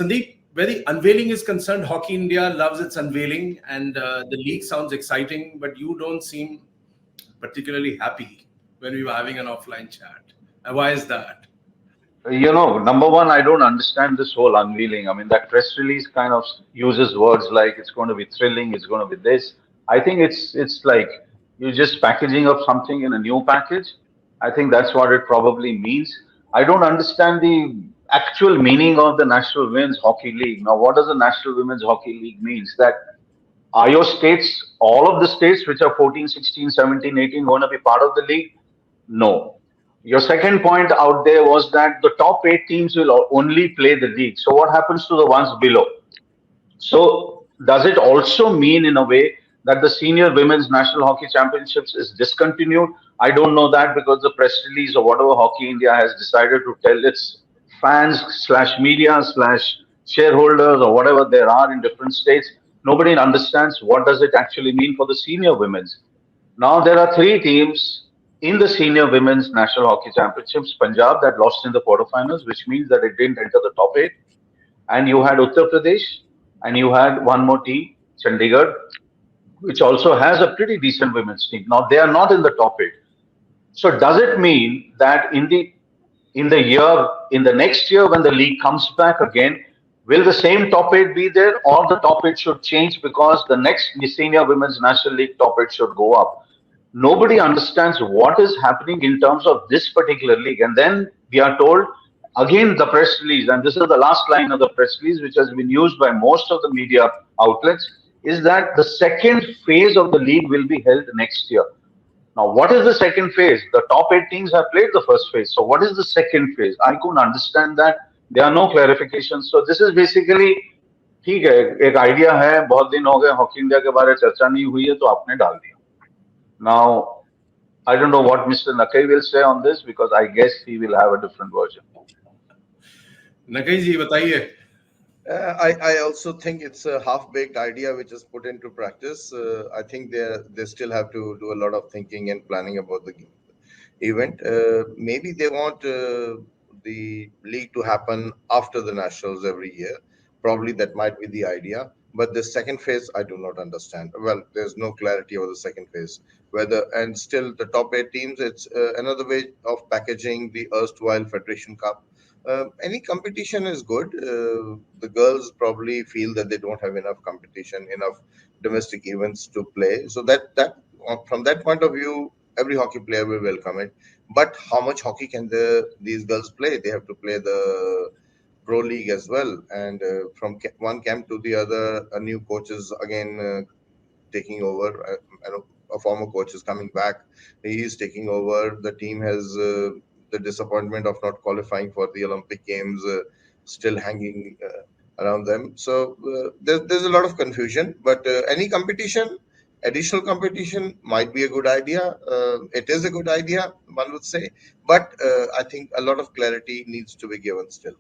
Sandeep, where the unveiling is concerned, Hockey India loves its unveiling, and the league sounds exciting, but you don't seem particularly happy when we were having an offline chat. Why is that? Number one, I don't understand this whole unveiling. I mean, that press release kind of uses words like it's going to be thrilling, it's going to be this. I think it's like you're just packaging up something in a new package. I think that's what it probably means. I don't understand the actual meaning of the National Women's Hockey League. Now, what does the National Women's Hockey League means? That are your states, all of the states which are 14, 16, 17, 18, going to be part of the league? No. Your second point out there was that the top eight teams will only play the league. So what happens to the ones below? So does it also mean in a way that the senior women's national hockey championships is discontinued? I don't know that because the press release or whatever Hockey India has decided to tell its fans slash media slash shareholders or whatever there are in different states, nobody understands what does it actually mean for the senior women's. Now there are three teams in the senior women's national hockey championships. Punjab that lost in the quarterfinals, which means that it didn't enter the top eight, and you had Uttar Pradesh, and you had one more team, Chandigarh, which also has a pretty decent women's team. Now they are not in the top eight. So does it mean that in the next year when the league comes back again, will the same top eight be there, or the top eight should change because the next senior women's national league top eight should go up? Nobody understands what is happening in terms of this particular league. And then we are told again the press release, and this is the last line of the press release, which has been used by most of the media outlets, is that the second phase of the league will be held next year. Now, what is the second phase? The top eight teams have played the first phase. So, what is the second phase? I couldn't understand that. There are no clarifications. So, this is basically ठीक है, एक idea है, बहुत दिन हो गए hockey India के बारे में चर्चा नहीं हुई है, तो आपने डाल दिया. Now, I don't know what Mr. Nakai will say on this because I guess he will have a different version. Nakai ji, bataiye. I also think it's a half-baked idea which is put into practice. I think they still have to do a lot of thinking and planning about the event. Maybe they want the league to happen after the nationals every year. Probably that might be the idea. But the second phase, I do not understand. Well, there's no clarity over the second phase. And still the top eight teams, it's another way of packaging the erstwhile Federation Cup. Any competition is good. The girls probably feel that they don't have enough competition, enough domestic events to play. So that from that point of view, every hockey player will welcome it. But how much hockey can these girls play? They have to play the Pro League as well, and from one camp to the other, a new coach is again taking over. A former coach is coming back. He is taking over. The team has the disappointment of not qualifying for the Olympic Games still hanging around them. So there's a lot of confusion. But any competition, additional competition might be a good idea. It is a good idea, one would say. But I think a lot of clarity needs to be given still.